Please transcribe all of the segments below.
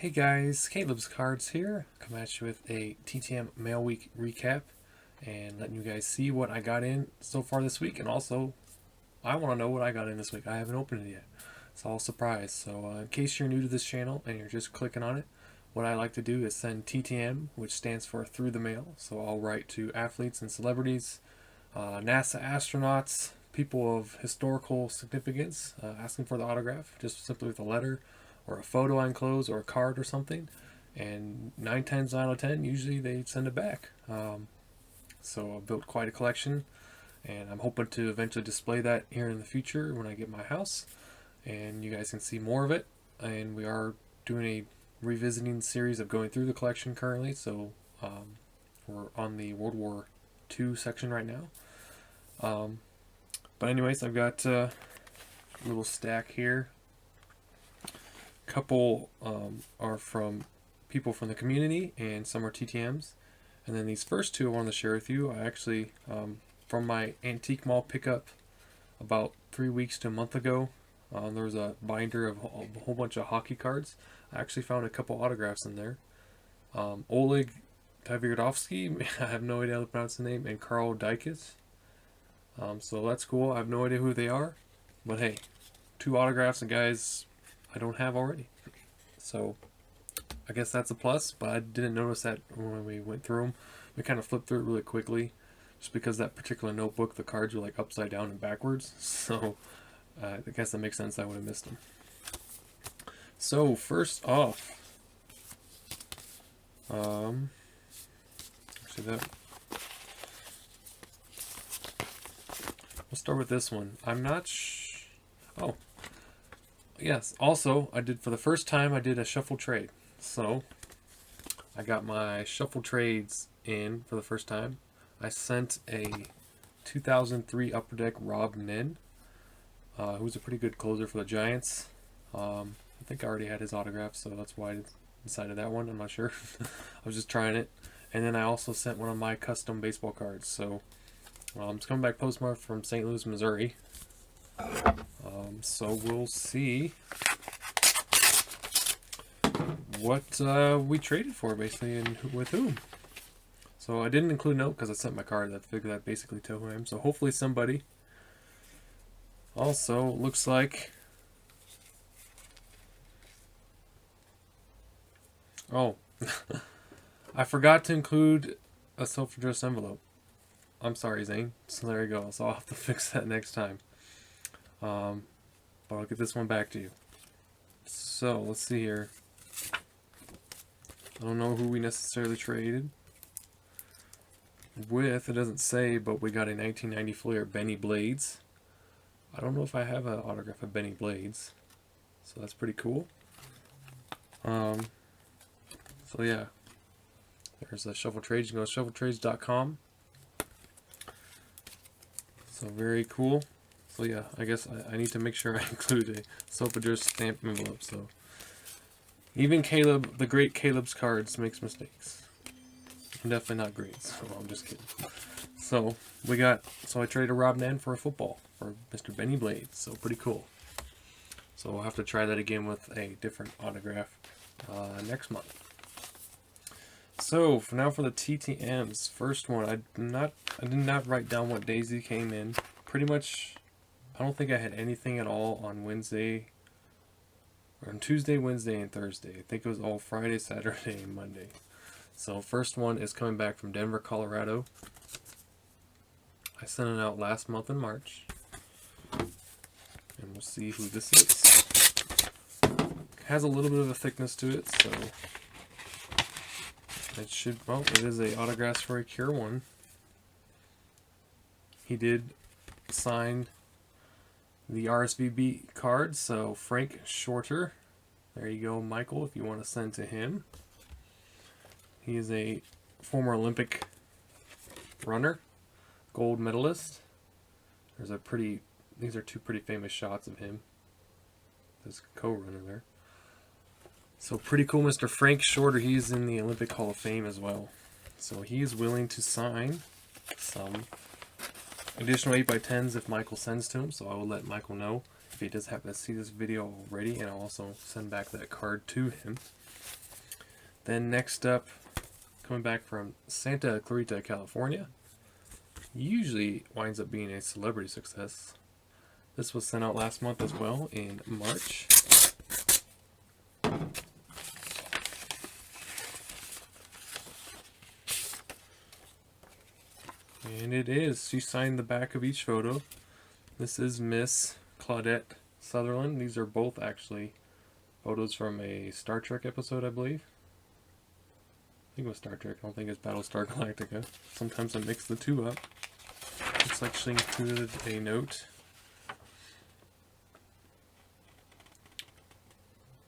Hey guys, Caleb's Cards here, coming at you with a TTM Mail Week recap and letting you guys see what I got in so far this week, and also I want to know what I got in this week. I haven't opened it yet. It's all a surprise. So in case you're new to this channel and you're just clicking on it, what I like to do is send TTM, which stands for through the mail. So I'll write to athletes and celebrities, NASA astronauts, people of historical significance, asking for the autograph, just simply with a letter or a photo I enclose or a card or something, and 9 times out of 10 usually they send it back. So I've built quite a collection, and I'm hoping to eventually display that here in the future when I get my house, and you guys can see more of it. And we are doing a revisiting series of going through the collection currently, so we're on the World War II section right now. But anyways, I've got a little stack here. Couple are from people from the community, and some are TTMs. And then these first two I wanted to share with you. I actually, from my antique mall pickup about 3 weeks to a month ago, there was a binder of a whole bunch of hockey cards. I actually found a couple autographs in there. Oleg Taverdovsky, I have no idea how to pronounce the name, and Carl Dykes. So that's cool. I have no idea who they are, but hey, 2 autographs and guys I don't have already. So I guess that's a plus, but I didn't notice that when we went through them. We kind of flipped through it really quickly, just because that particular notebook, the cards were like upside down and backwards. So I guess that makes sense. I would have missed them. So first off, actually that. We'll start with this one. I'm not oh. Yes, also, I did, for the first time, I did a shuffle trade. So, I got my shuffle trades in for the first time. I sent a 2003 Upper Deck Rob Nin, who's a pretty good closer for the Giants. I think I already had his autograph, so that's why I decided that one. I'm not sure. I was just trying it. And then I also sent one of my custom baseball cards. So, it's coming back postmarked from St. Louis, Missouri. So we'll see what we traded for, basically, and with whom. So I didn't include a note because I sent my card. I figured that basically tell who I am. So hopefully somebody. Also, looks like... Oh, I forgot to include a self-addressed envelope. I'm sorry, Zane. So there you go. So I'll have to fix that next time. But I'll get this one back to you. So, let's see here. I don't know who we necessarily traded with. It doesn't say, but we got a 1990 Flair Benny Blades. I don't know if I have an autograph of Benny Blades. So that's pretty cool. So yeah. There's a Shuffle Trades. You can go to shuffletrades.com. So very cool. So yeah, I guess I need to make sure I include a self-addressed stamp envelope. So even Caleb, the great Caleb's Cards, makes mistakes. I'm definitely not great, so I'm just kidding. So I traded a Rob Nan for a football for Mr. Benny Blades. So pretty cool. So we'll have to try that again with a different autograph next month. So for now, for the TTMs, first one, I did not write down what days he came in. Pretty much, I don't think I had anything at all on Wednesday, or on Tuesday, Wednesday, and Thursday. I think it was all Friday, Saturday, and Monday. So first one is coming back from Denver, Colorado. I sent it out last month in March. And we'll see who this is. It has a little bit of a thickness to it, so it should, well, it is a autograph for a Cure one. He did sign the RSVB card, so Frank Shorter. There you go, Michael, if you want to send to him. He is a former Olympic runner, gold medalist. These are 2 pretty famous shots of him. This co-runner there. So pretty cool, Mr. Frank Shorter. He's in the Olympic Hall of Fame as well. So he is willing to sign some additional 8x10s if Michael sends to him, so I will let Michael know. If he does happen to see this video already, and I'll also send back that card to him. Then next up, coming back from Santa Clarita, California, usually winds up being a celebrity success. This was sent out last month as well, in March. And it is. She signed the back of each photo. This is Miss Claudette Sutherland. These are both actually photos from a Star Trek episode, I believe. I think it was Star Trek. I don't think it's Battlestar Galactica. Sometimes I mix the two up. Looks like she included a note.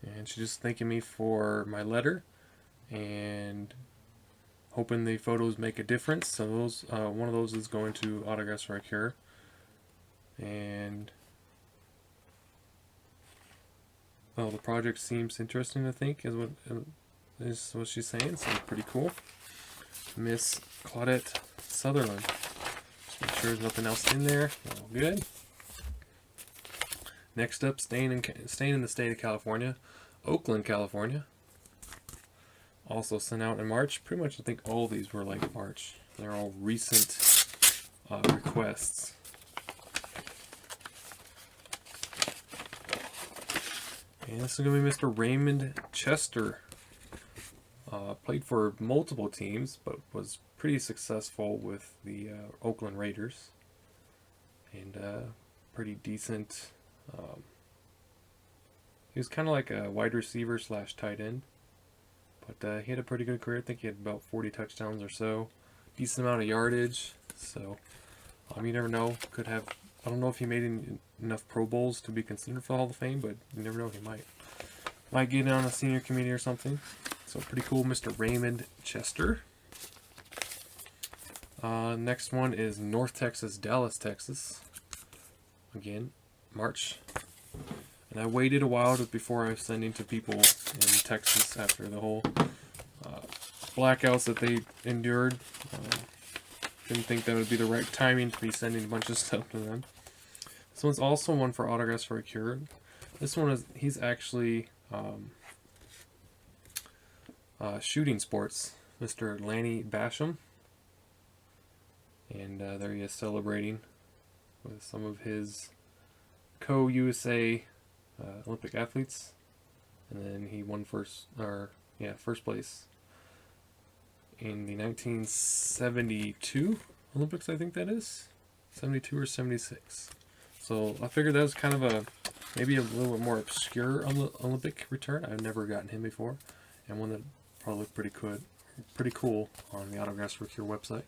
And she's just thanking me for my letter and hoping the photos make a difference. So those, one of those is going to Autographs for a Cure. And well, the project seems interesting, I think, is what she's saying. So pretty cool. Miss Claudette Sutherland. Just make sure there's nothing else in there. All good. Next up, staying in the state of California, Oakland, California. Also sent out in March. Pretty much, I think all of these were like March. They're all recent requests. And this is going to be Mr. Raymond Chester. Played for multiple teams, but was pretty successful with the Oakland Raiders. And pretty decent. He was kind of like a wide receiver / tight end. But he had a pretty good career. I think he had about 40 touchdowns or so. Decent amount of yardage. So you never know. Could have. I don't know if he made enough Pro Bowls to be considered for the Hall of Fame, but you never know. He might get on a senior committee or something. So pretty cool, Mr. Raymond Chester. Next one is North Texas, Dallas, Texas. Again, March. And I waited a while before I was sending to people in Texas after the whole blackouts that they endured. Didn't think that would be the right timing to be sending a bunch of stuff to them. This one's also one for Autographs for a Cure. This one he's actually shooting sports, Mr. Lanny Basham. And there he is celebrating with some of his co-USA Olympic athletes. And then he won first place in the 1972 Olympics, I think that is. 72 or 76. So I figured that was kind of maybe a little bit more obscure Olympic return. I've never gotten him before. And one that probably looked pretty cool on the Autographs for Cure website.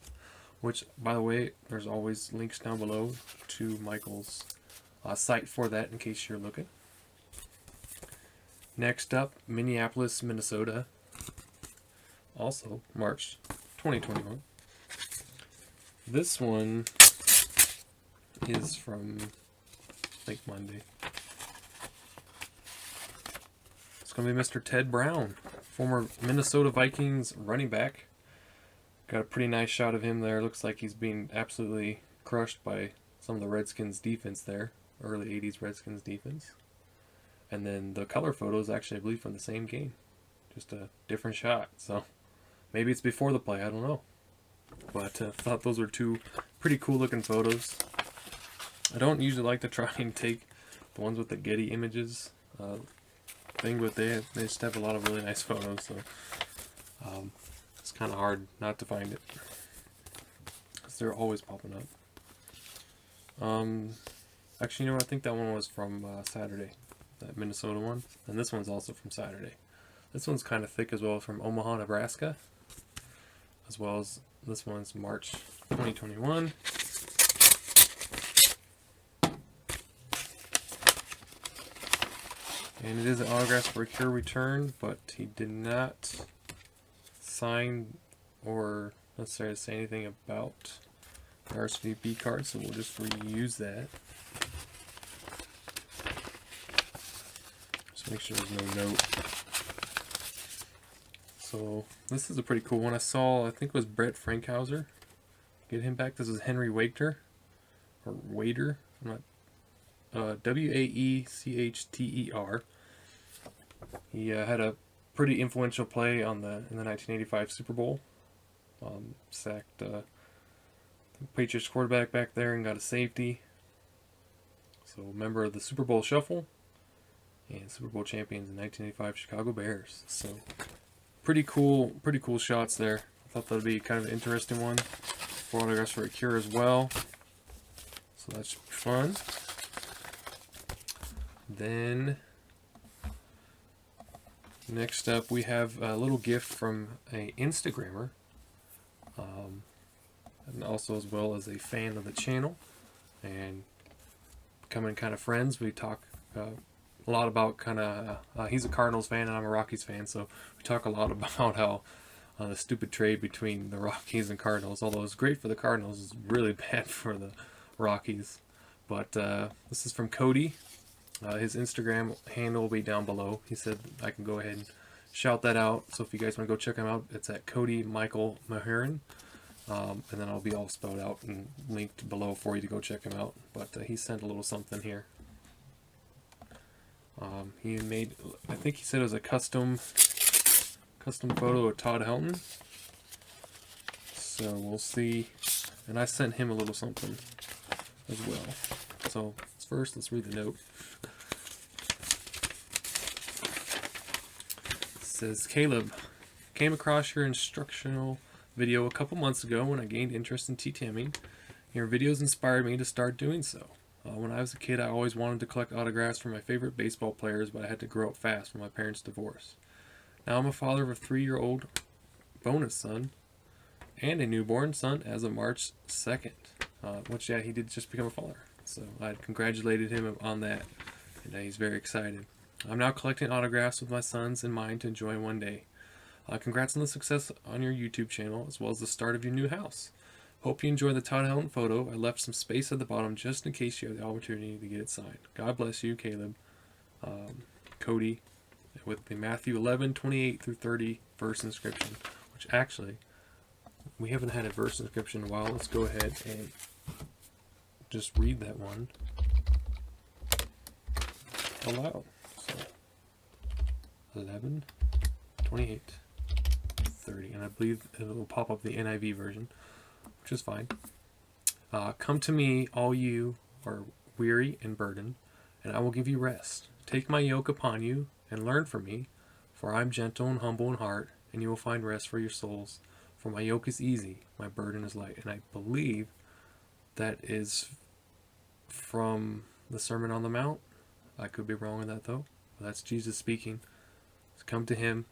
Which, by the way, there's always links down below to Michael's site for that in case you're looking. Next up, Minneapolis, Minnesota. Also, March 2021. This one is from, I think, Monday. It's going to be Mr. Ted Brown, former Minnesota Vikings running back. Got a pretty nice shot of him there. Looks like he's being absolutely crushed by some of the Redskins defense there. Early 80s Redskins defense. And then the color photo is actually, I believe, from the same game. Just a different shot. So maybe it's before the play. I don't know. But thought those were two pretty cool looking photos. I don't usually like to try and take the ones with the Getty images thing, but they just have a lot of really nice photos. So it's kind of hard not to find it, because they're always popping up. Actually, you know what? I think that one was from Saturday, that Minnesota one. And this one's also from Saturday. This one's kind of thick as well, from Omaha, Nebraska. As well as this one's March 2021. And it is an Autographs for a Cure return, but he did not sign or necessarily say anything about the RSVP card, so we'll just reuse that. Just make sure there's no note. So this is a pretty cool one. I saw, I think it was Brett Frankhauser. Get him back. This is Henry Wachter, or Waiter. I'm not Waechter. He had a pretty influential play in the 1985 Super Bowl. Sacked Patriots quarterback back there and got a safety. So member of the Super Bowl Shuffle and Super Bowl champions in 1985 Chicago Bears. So pretty cool shots there. I thought that'd be kind of an interesting one. 4 autographs for a cure as well. So that should be fun. Then next up we have a little gift from a Instagrammer. And also as well as a fan of the channel. And becoming kind of friends. We talk a lot about kind of, he's a Cardinals fan and I'm a Rockies fan, so we talk a lot about how the stupid trade between the Rockies and Cardinals, although it's great for the Cardinals, is really bad for the Rockies. But this is from Cody. His Instagram handle will be down below. He said I can go ahead and shout that out, so if you guys want to go check him out, it's at Cody Michael Mahurin. And then I'll be all spelled out and linked below for you to go check him out. But he sent a little something here. He made, I think he said it was a custom photo of Todd Hilton. So we'll see. And I sent him a little something as well. So first, let's read the note. It says, Caleb, came across your instructional video a couple months ago when I gained interest in TTMing. Your videos inspired me to start doing so. When I was a kid, I always wanted to collect autographs for my favorite baseball players, but I had to grow up fast when my parents divorced. Now I'm a father of a 3-year-old bonus son and a newborn son as of March 2nd. Which, yeah, he did just become a father. So I congratulated him on that, and he's very excited. I'm now collecting autographs with my sons in mind to enjoy one day. Congrats on the success on your YouTube channel, as well as the start of your new house. Hope you enjoy the Todd Hilton photo. I left some space at the bottom just in case you have the opportunity to get it signed. God bless you, Caleb. Cody, with the Matthew 11:28 through 30 verse inscription, which actually, we haven't had a verse inscription in a while. Let's go ahead and just read that one aloud. So, 11:28. 30, and I believe it will pop up the NIV version, which is fine. Come to me, all you are weary and burdened, and I will give you rest. Take my yoke upon you and learn from me, for I am gentle and humble in heart, and you will find rest for your souls. For my yoke is easy, my burden is light. And I believe that is from the Sermon on the Mount. I could be wrong on that though. But that's Jesus speaking. So come to him,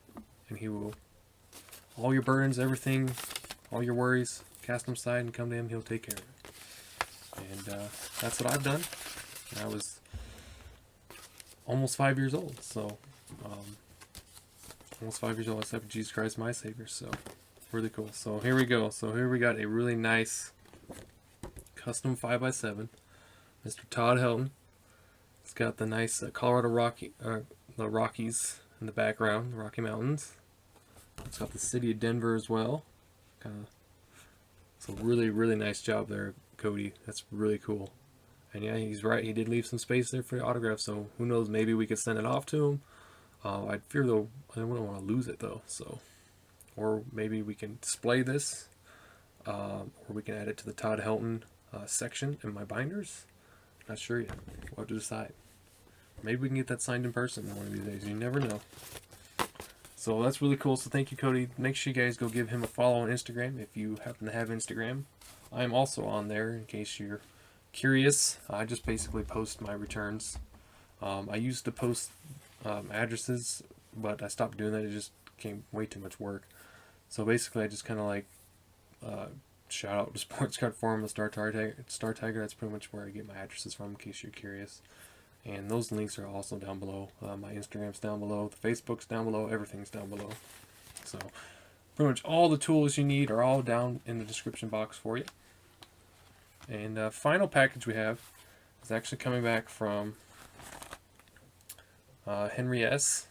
and he will, all your burdens, everything, all your worries, cast them aside and come to him. He'll take care of it. And that's what I've done. I was almost 5 years old. So, almost 5 years old, except Jesus Christ, my Savior. So, really cool. So, here we go. So, here we got a really nice custom 5x7. Mr. Todd Hilton. It's got the nice Colorado the Rockies in the background, the Rocky Mountains. It's got the city of Denver as well. It's a really, really nice job there, Cody. That's really cool. And yeah, he's right. He did leave some space there for the autograph. So who knows? Maybe we could send it off to him. I fear though, I don't want to lose it though. So, or maybe we can display this, or we can add it to the Todd Hilton section in my binders. Not sure yet. We'll have to decide. Maybe we can get that signed in person one of these days. You never know. So that's really cool. So thank you, Cody. Make sure you guys go give him a follow on Instagram if you happen to have Instagram. I am also on there in case you're curious. I just basically post my returns. I used to post addresses, but I stopped doing that. It just became way too much work. So basically, I just kind of like shout out the Sports Card Forum, the Star Tiger. That's pretty much where I get my addresses from, in case you're curious. And those links are also down below. My Instagram's down below. The Facebook's down below. Everything's down below. So pretty much all the tools you need are all down in the description box for you. And final package we have is actually coming back from Henry S.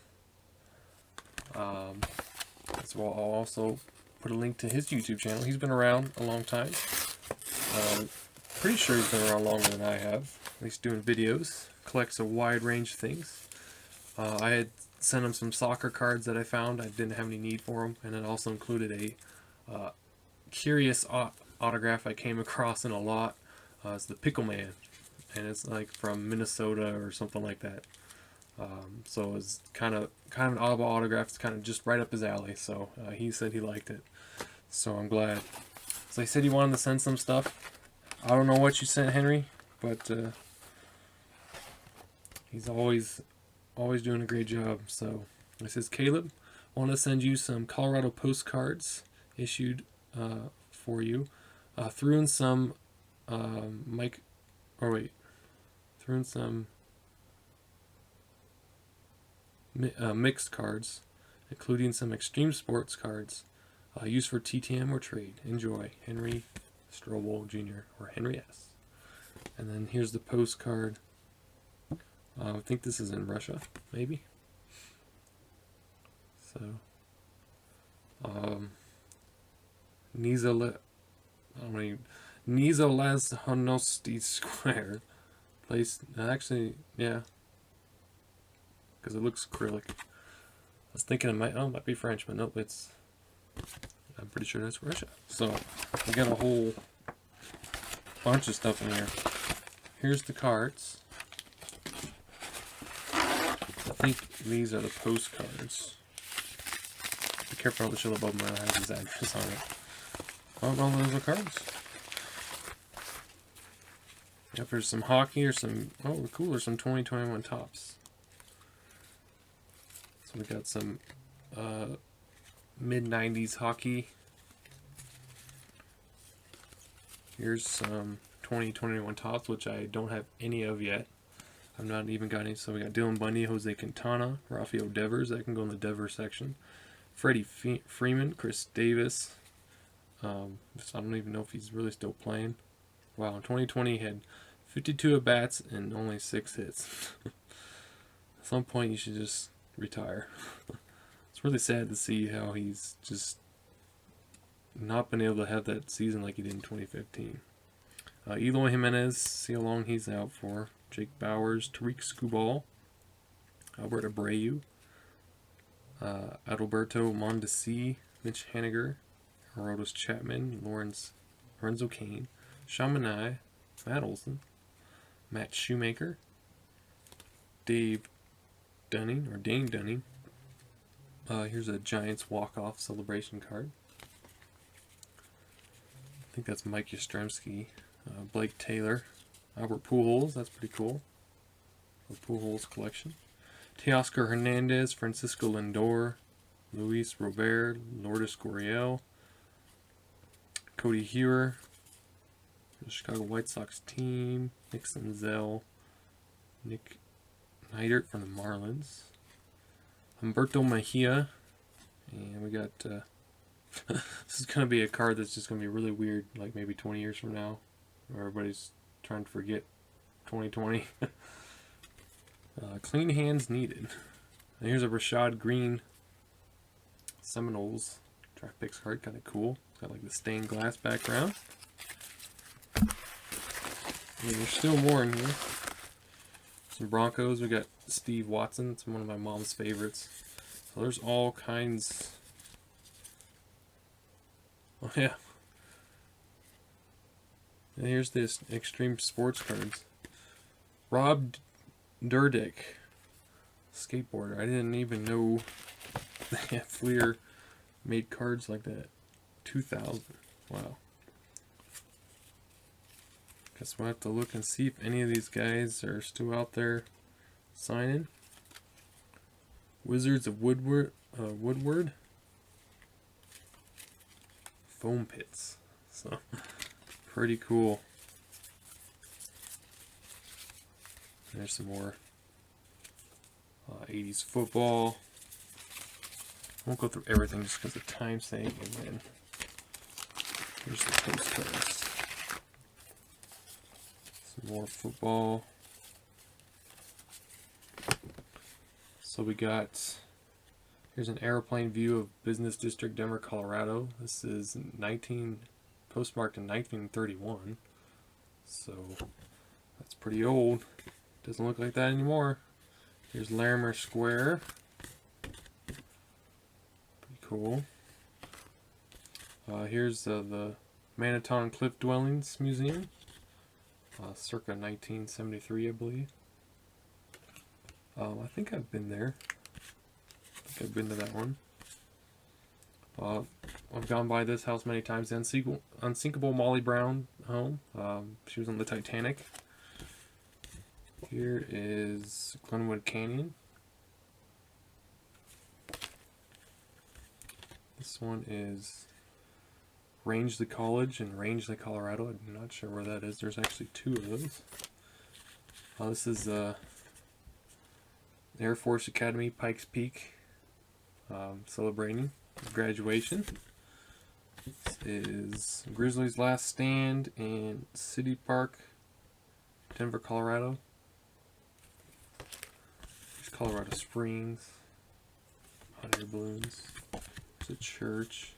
So I'll also put a link to his YouTube channel. He's been around a long time. Pretty sure he's been around longer than I have. least doing videos. Collects a wide range of things. I had sent him some soccer cards that I found. I didn't have any need for them, and it also included a curious autograph I came across in a lot. It's the Pickle Man, and it's like from Minnesota or something like that. So it's kind of an oddball autograph. It's kind of just right up his alley. So he said he liked it. So I'm glad. So he said he wanted to send some stuff. I don't know what you sent, Henry, but he's always doing a great job. So it says, Caleb, I want to send you some Colorado postcards issued for you. Threw in some mixed cards, including some extreme sports cards used for TTM or trade. Enjoy, Henry Strobel Jr. or Henry S. And then here's the postcard. I think this is in Russia, maybe. So, Nizolazhanosti Square. Place, actually, yeah. Because it looks acrylic. I was thinking it might be French, but nope, I'm pretty sure that's Russia. So, we got a whole bunch of stuff in here. Here's the cards. I think these are the postcards. Be careful, the shell above my has his address on it. Oh, well, those are cards. Yep, there's some hockey or some, oh, cool, there's some 2021 tops. So we got some mid-90s hockey. Here's some 2021 tops, which I don't have any of yet. I've not even got any. So we got Dylan Bundy, Jose Quintana, Rafael Devers. That can go in the Devers section. Freddie Freeman, Chris Davis. I don't even know if he's really still playing. Wow, in 2020 he had 52 at-bats and only 6 hits. At some point you should just retire. It's really sad to see how he's just not been able to have that season like he did in 2015. Eloy Jimenez, see how long he's out for. Jake Bowers, Tariq Skubal, Albert Abreu, Adalberto Mondesi, Mitch Haniger, Aroldis Chapman, Lorenzo Kane, Shamanai, Matt Olson, Matt Shoemaker, Dane Dunning. Here's a Giants walk-off celebration card. I think that's Mike Yastrzemski. Blake Taylor, Albert Pujols, that's pretty cool. The Pujols collection. Teoscar Hernandez, Francisco Lindor, Luis Robert, Lourdes Gurriel, Cody Hewer, the Chicago White Sox team, Nick Senzel, Nick Neidert from the Marlins, Humberto Mejia, and we got, this is going to be a card that's just going to be really weird, like maybe 20 years from now, where everybody's trying to forget 2020. Clean hands needed. And here's a Rashad Green Seminoles draft picks card, kind of cool. It's got like the stained glass background. And there's still more in here. Some Broncos. We got Steve Watson. It's one of my mom's favorites. So there's all kinds. Oh yeah. And here's this extreme sports cards. Rob Dyrdek, skateboarder. I didn't even know that Fleer made cards like that. 2000. Wow. Guess we'll have to look and see if any of these guys are still out there signing. Wizards of Woodward. Foam Pits. So, pretty cool. There's some more 80s football. I won't go through everything just because of time's sake. And then here's the postcards. Some more football. So we got, here's an airplane view of Business District, Denver, Colorado. This is postmarked in 1931. So That's pretty old. Doesn't look like that anymore. Here's Larimer Square. Pretty cool. Here's the Manitou Cliff Dwellings Museum. Circa 1973, I believe. I think I've been there. I think I've been to that one. I've gone by this house many times. The Unsinkable Molly Brown home. She was on the Titanic. Here is Glenwood Canyon. This one is Rangeley College in Rangeley, Colorado. I'm not sure where that is. There's actually two of those. This is Air Force Academy, Pikes Peak, celebrating graduation. This is Grizzlies Last Stand in City Park, Denver, Colorado. There's Colorado Springs, hot air balloons. There's a church,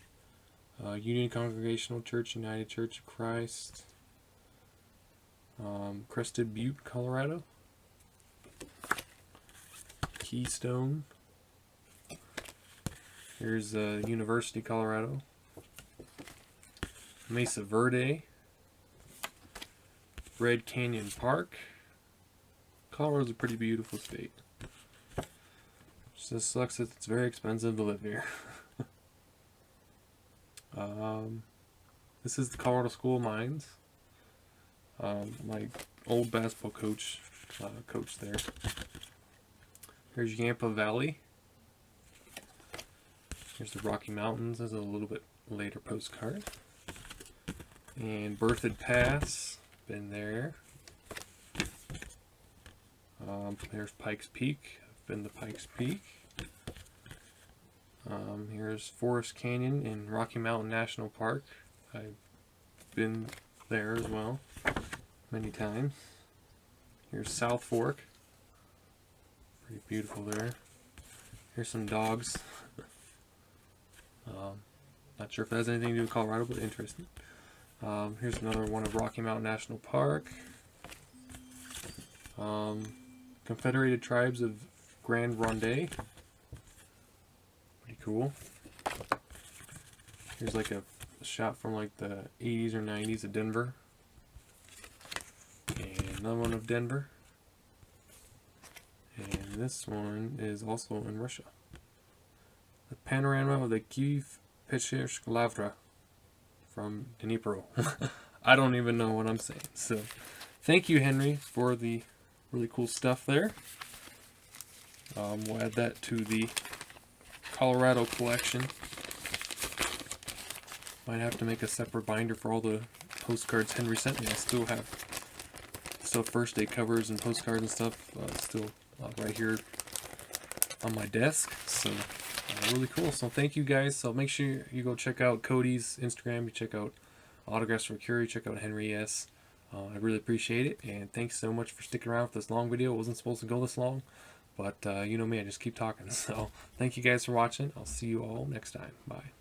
Union Congregational Church, United Church of Christ, Crested Butte, Colorado. Keystone. Here's University, Colorado. Mesa Verde. Red Canyon Park. Colorado's a pretty beautiful state. Just sucks that it's very expensive to live here. This is the Colorado School of Mines. My old basketball coach coached there. Here's Yampa Valley. Here's the Rocky Mountains. This is a little bit later postcard. And Berthoud Pass. Been there. There's Pikes Peak. I've been to Pikes Peak. Here's Forest Canyon in Rocky Mountain National Park. I've been there as well many times. Here's South Fork. Pretty beautiful there. Here's some dogs. Not sure if that has anything to do with Colorado, but interesting. Here's another one of Rocky Mountain National Park. Confederated Tribes of Grand Ronde. Pretty cool. Here's like a shot from like the 80s or 90s of Denver. And another one of Denver. And this one is also in Russia. The panorama of the Kiev Pechirsk Lavra from Dnipro. I don't even know what I'm saying. So, thank you, Henry, for the really cool stuff there. We'll add that to the Colorado collection. Might have to make a separate binder for all the postcards Henry sent me. I still have first day covers and postcards and stuff still right here on my desk. So really cool. So thank you guys. So make sure you go check out Cody's Instagram. You check out Autographs from Curie. Check out Henry S. I really appreciate it. And thanks so much for sticking around for this long video. It wasn't supposed to go this long. But you know me, I just keep talking. So thank you guys for watching. I'll see you all next time. Bye.